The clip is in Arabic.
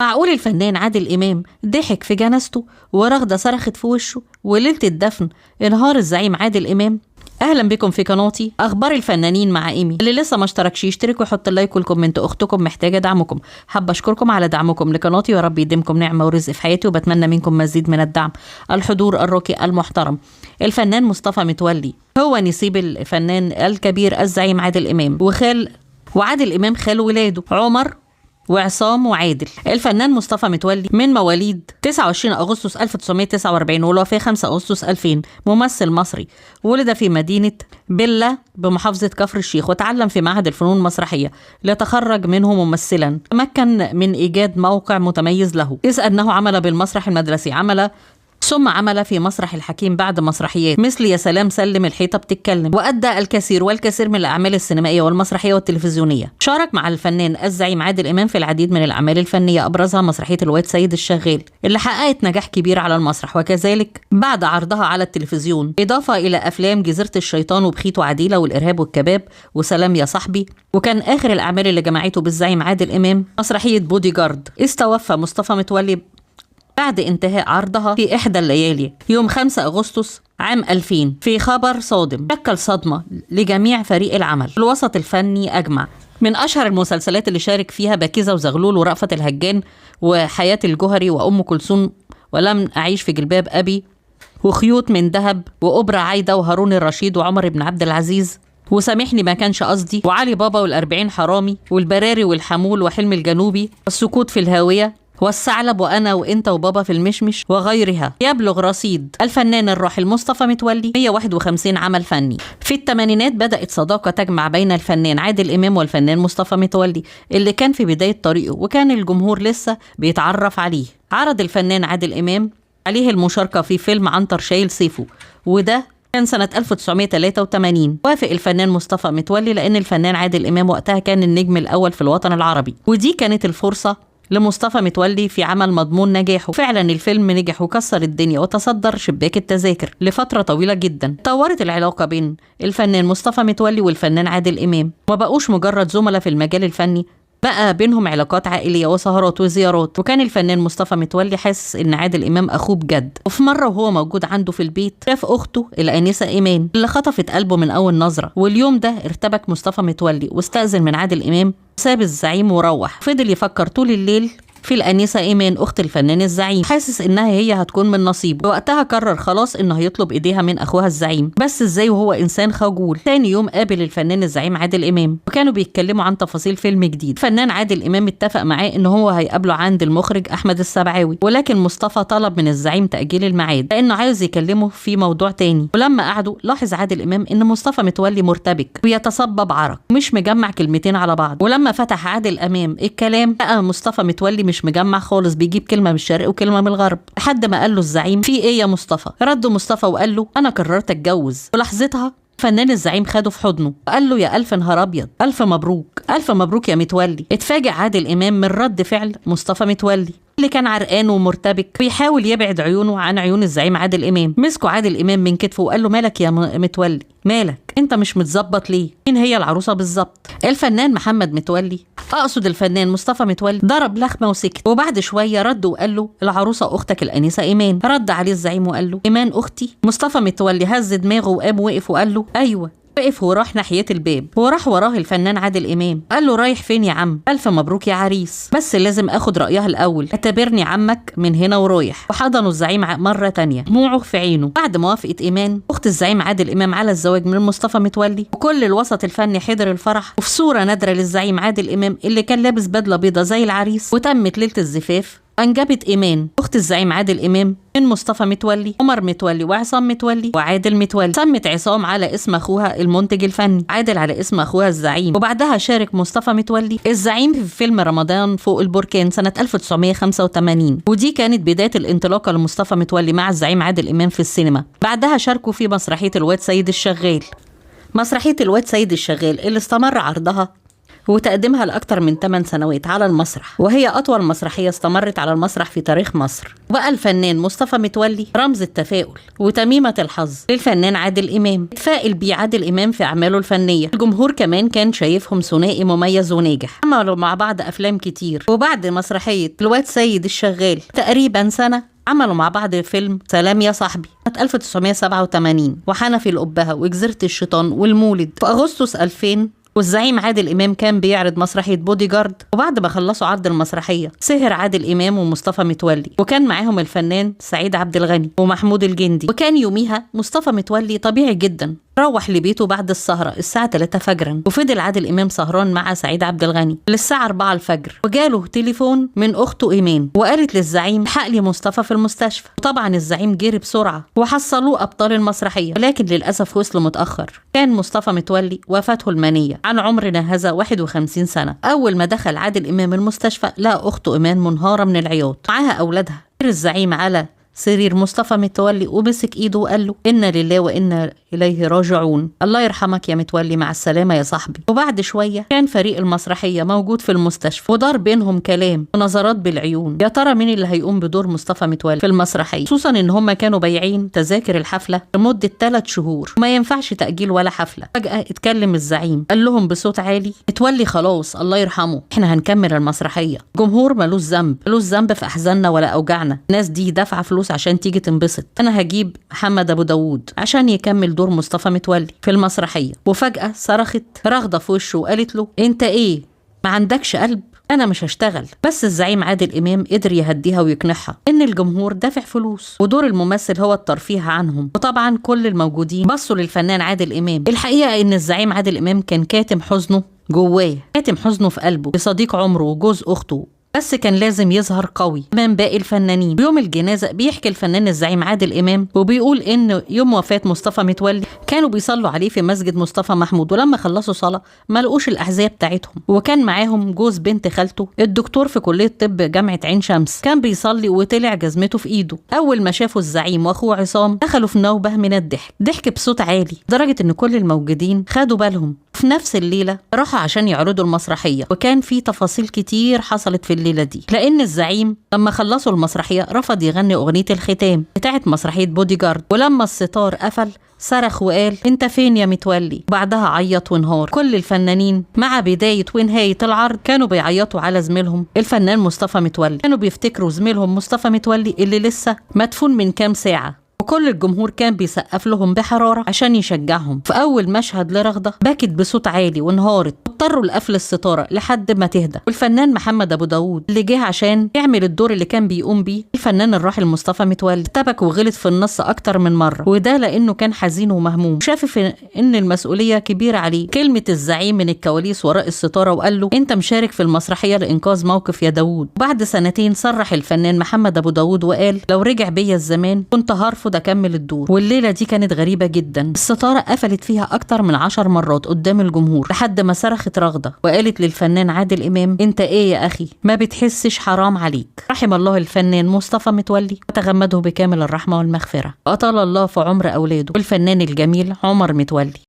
معقول الفنان عادل إمام ضحك في جنازته ورغدة صرخت في وشه وليلة الدفن انهار الزعيم عادل إمام؟ اهلا بكم في قناتي اخبار الفنانين مع ايمي. اللي لسه ما اشتركش يشترك ويحط اللايك والكومنت، اختكم محتاجه دعمكم. حابه اشكركم على دعمكم لقناتي، يا رب يديمكم نعمه ورزق في حياتي، وبتمنى منكم مزيد من الدعم. الحضور الراقي المحترم الفنان مصطفى متولي هو نسيب الفنان الكبير الزعيم عادل امام، وعادل امام خال ولاده عمر وعصام وعادل. الفنان مصطفى متولي من مواليد 29 أغسطس 1949 والوفاة 5 أغسطس 2000، ممثل مصري. ولد في مدينة بلة بمحافظة كفر الشيخ، وتعلم في معهد الفنون المسرحية ليتخرج منه ممثلا. تمكن من إيجاد موقع متميز له، إذ أنه عمل بالمسرح المدرسي، ثم عمل في مسرح الحكيم بعد مسرحيات مثل يا سلام سلم الحيطة بتتكلم، وأدى الكثير من الأعمال السينمائية والمسرحية والتلفزيونية. شارك مع الفنان الزعيم عادل إمام في العديد من الأعمال الفنية، أبرزها مسرحية الواد سيد الشغال اللي حققت نجاح كبير على المسرح وكذلك بعد عرضها على التلفزيون، إضافة إلى أفلام جزيرة الشيطان وبخيت وعديلة والإرهاب والكباب وسلام يا صاحبي. وكان آخر الأعمال اللي جمعته بالزعيم عادل إمام مسرحية بودي جارد. استوفى مصطفى متولي بعد انتهاء عرضها في إحدى الليالي يوم 5 أغسطس عام 2000 في خبر صادم شكل صدمة لجميع فريق العمل الوسط الفني أجمع. من أشهر المسلسلات اللي شارك فيها باكيزة وزغلول ورأفت الهجان وحياة الجوهري وأم كلثوم ولم أعيش في جلباب أبي وخيوط من ذهب وأوبرا عايدة وهارون الرشيد وعمر بن عبد العزيز وسامحني ما كانش قصدي وعلي بابا والأربعين حرامي والبراري والحمول وحلم الجنوبي والسكوت في الهاوية والثعلب وأنا وإنت وبابا في المشمش وغيرها. يبلغ رصيد الفنان الراحل مصطفى متولي 151 عمل فني. في الثمانينات بدأت صداقة تجمع بين الفنان عادل إمام والفنان مصطفى متولي اللي كان في بداية طريقه وكان الجمهور لسه بيتعرف عليه. عرض الفنان عادل إمام عليه المشاركة في فيلم عنتر شايل سيفه، وده كان سنة 1983. وافق الفنان مصطفى متولي لأن الفنان عادل إمام وقتها كان النجم الأول في الوطن العربي، ودي كانت الفرصة لمصطفى متولي في عمل مضمون نجاحه. فعلا الفيلم نجح وكسر الدنيا وتصدر شباك التذاكر لفترة طويلة جدا. طورت العلاقة بين الفنان مصطفى متولي والفنان عادل إمام، ما بقوش مجرد زملاء في المجال الفني، بقى بينهم علاقات عائلية وسهرات وزيارات. وكان الفنان مصطفى متولي حاسس ان عادل إمام اخوه بجد. وفي مرة وهو موجود عنده في البيت شاف اخته الآنسة إيمان اللي خطفت قلبه من اول نظرة. واليوم ده ارتبك مصطفى متولي واستأذن من عادل إمام، ساب الزعيم وروح. فضل يفكر طول الليل في الآنسة إيمان أخت الفنان الزعيم، حاسس إنها هي هتكون من نصيبه. وقتها قرر خلاص إنه هيطلب إيديها من أخوها الزعيم، بس إزاي وهو إنسان خجول. تاني يوم قابل الفنان الزعيم عادل إمام وكانوا بيتكلموا عن تفاصيل فيلم جديد. الفنان عادل إمام اتفق معاه إن هو هيقابله عند المخرج أحمد السبعاوي، ولكن مصطفى طلب من الزعيم تأجيل الميعاد لأنه عايز يكلمه في موضوع تاني. ولما قعدوا لاحظ عادل إمام إن مصطفى متولي مرتبك ويتصبب عرق، مش مجمع كلمتين على بعض. ولما فتح عادل إمام الكلام لقى مصطفى متولي مش مجمع خالص، بيجيب كلمة من الشرق وكلمة من الغرب، لحد ما قال له الزعيم في ايه يا مصطفى؟ رد مصطفى وقال له انا قررت اتجوز. ولحظتها فنان الزعيم خده في حضنه وقال له يا ألف نهار أبيض، ألف مبروك، ألف مبروك يا متولي. اتفاجئ عادل إمام من رد فعل مصطفى متولي اللي كان عرقان ومرتبك بيحاول يبعد عيونه عن عيون الزعيم عادل إمام. مسكوا عادل إمام من كتفه وقال له مالك يا متولي، مالك انت مش متظبط ليه؟ مين هي العروسة بالظبط؟ الفنان محمد متولي، اقصد الفنان مصطفى متولي، ضرب لخمة وسكت. وبعد شوية رد وقال له العروسة اختك الآنسة إيمان. رد عليه الزعيم وقال له إيمان اختي؟ مصطفى متولي هز دماغه وقام وقف وقال له ايوه. وقف وراح ناحية الباب وراح وراه الفنان عادل إمام. قال له رايح فين يا عم؟ ألف مبروك يا عريس، بس لازم اخد رأيها الأول، اعتبرني عمك من هنا ورايح. وحضنوا الزعيم مرة تانية دموعه في عينه. بعد موافقة إيمان أخت الزعيم عادل إمام على الزواج من مصطفى متولي، وكل الوسط الفني حضر الفرح. وفي صورة نادرة للزعيم عادل إمام اللي كان لابس بدلة بيضة زي العريس، وتمت ليلة الزفاف. أنجبت إيمان أخت الزعيم عادل إمام من مصطفى متولي، عمر متولي وعصام متولي وعادل متولي. سمت عصام على اسم أخوها المنتج الفني، عادل على اسم أخوها الزعيم. وبعدها شارك مصطفى متولي الزعيم في فيلم رمضان فوق البركان سنة 1985، ودي كانت بداية الانطلاقة لمصطفى متولي مع الزعيم عادل إمام في السينما. بعدها شاركوا في مسرحية الواد سيد الشغال. مسرحية الواد سيد الشغال اللي استمر عرضها وتقديمها لأكتر من 8 سنوات على المسرح، وهي أطول مسرحية استمرت على المسرح في تاريخ مصر. وبقى الفنان مصطفى متولي رمز التفاؤل وتميمة الحظ للفنان عادل إمام. اتفائل بيه عادل إمام في أعماله الفنية. الجمهور كمان كان شايفهم ثنائي مميز وناجح، عملوا مع بعض أفلام كتير. وبعد مسرحية الواد سيد الشغال تقريبا سنة عملوا مع بعض فيلم سلام يا صاحبي سنة 1987، وحنفي الأبهة وجزيرة الشيطان والمولد. في أغسطس 2000 والزعيم عادل إمام كان بيعرض مسرحية بودي جارد، وبعد ما خلصوا عرض المسرحية سهر عادل إمام ومصطفى متولي، وكان معاهم الفنان سعيد عبد الغني ومحمود الجندي. وكان يوميها مصطفى متولي طبيعي جدا روح لبيته بعد السهرة الساعة 3 فجرا، وفضل عادل إمام سهران مع سعيد عبد الغني للساعة 4 الفجر. وجاله تليفون من أخته إيمان وقالت للزعيم الحق لي مصطفى في المستشفى. وطبعا الزعيم جري بسرعة وحصلوه أبطال المسرحية، ولكن للأسف وصلوا متأخر. كان مصطفى متولي وفاته المنية عن عمر هذا 51 سنة. أول ما دخل عادل إمام المستشفى لقى أخته إيمان منهارة من العياط معاها أولادها. الزعيم على سرير مصطفى متولي ومسك ايده وقال له إنا لله وإنا إليه راجعون، الله يرحمك يا متولي، مع السلامة يا صاحبي. وبعد شوية كان فريق المسرحية موجود في المستشفى ودار بينهم كلام ونظرات بالعيون. يا ترى مين اللي هيقوم بدور مصطفى متولي في المسرحية، خصوصا إن هم كانوا بايعين تذاكر الحفلة لمدة 3 شهور وما ينفعش تأجيل ولا حفلة. فجأة اتكلم الزعيم قال لهم بصوت عالي متولي خلاص الله يرحمه، احنا هنكمل المسرحية. جمهور ملوش ذنب في أحزاننا ولا أوجعنا، الناس دي دافعة فلوس عشان تيجي تنبسط. أنا هجيب محمد أبو داوود عشان يكمل دور مصطفى متولي في المسرحية. وفجأة صرخت رغدة في وشه وقالت له انت ايه ما عندكش قلب؟ انا مش هشتغل. بس الزعيم عادل امام قدر يهديها ويقنعها ان الجمهور دافع فلوس ودور الممثل هو الترفيه عنهم. وطبعا كل الموجودين بصوا للفنان عادل امام. الحقيقة ان الزعيم عادل امام كان كاتم حزنه جواه، كاتم حزنه في قلبه لصديق عمره وجوز اخته، بس كان لازم يظهر قوي امام باقي الفنانين. بيوم الجنازه بيحكي الفنان الزعيم عادل امام وبيقول ان يوم وفاه مصطفى متولي كانوا بيصلوا عليه في مسجد مصطفى محمود، ولما خلصوا صلاه ما لقوش الاحذيه بتاعتهم، وكان معاهم جوز بنت خالته الدكتور في كليه طب جامعه عين شمس، كان بيصلي وطلع جزمته في ايده. اول ما شافوا الزعيم واخوه عصام دخلوا في نوبه من ضحك بصوت عالي لدرجه ان كل الموجودين خدوا بالهم. في نفس الليله راحوا عشان يعرضوا المسرحيه، وكان في تفاصيل كتير حصلت في الليله دي، لان الزعيم لما خلصوا المسرحيه رفض يغني اغنيه الختام بتاعت مسرحيه بودي جارد، ولما الستار قفل صرخ وقال انت فين يا متولي؟ بعدها عيط وانهار. كل الفنانين مع بدايه ونهايه العرض كانوا بيعيطوا على زميلهم الفنان مصطفى متولي، كانوا بيفتكروا زميلهم مصطفى متولي اللي لسه مدفون من كام ساعه، وكل الجمهور كان بيسقف لهم بحرارة عشان يشجعهم. في أول مشهد لرغدة بكت بصوت عالي وانهارت، اضطروا لقفل الستارة لحد ما تهدى. والفنان محمد أبو داوود اللي جه عشان يعمل الدور اللي كان بيقوم بيه الفنان الراحل مصطفى متولي ارتبك وغلط في النص أكتر من مرة، وده لأنه كان حزين ومهموم، شاف إن المسؤولية كبيرة عليه. كلمة الزعيم من الكواليس وراء الستارة وقال له أنت مشارك في المسرحية لإنقاذ موقف يا داوود. بعد سنتين صرح الفنان محمد أبو داوود وقال لو رجع بيا الزمان كنت هرفض أكمل الدور. والليلة دي كانت غريبة جدا، الستارة قفلت فيها أكتر من 10 مرات قدام الجمهور لحد ما صرخت رغدة وقالت للفنان عادل إمام انت ايه يا أخي ما بتحسش حرام عليك؟ رحم الله الفنان مصطفى متولي وتغمده بكامل الرحمة والمغفرة. أطال الله في عمر أولاده الفنان الجميل عمر متولي.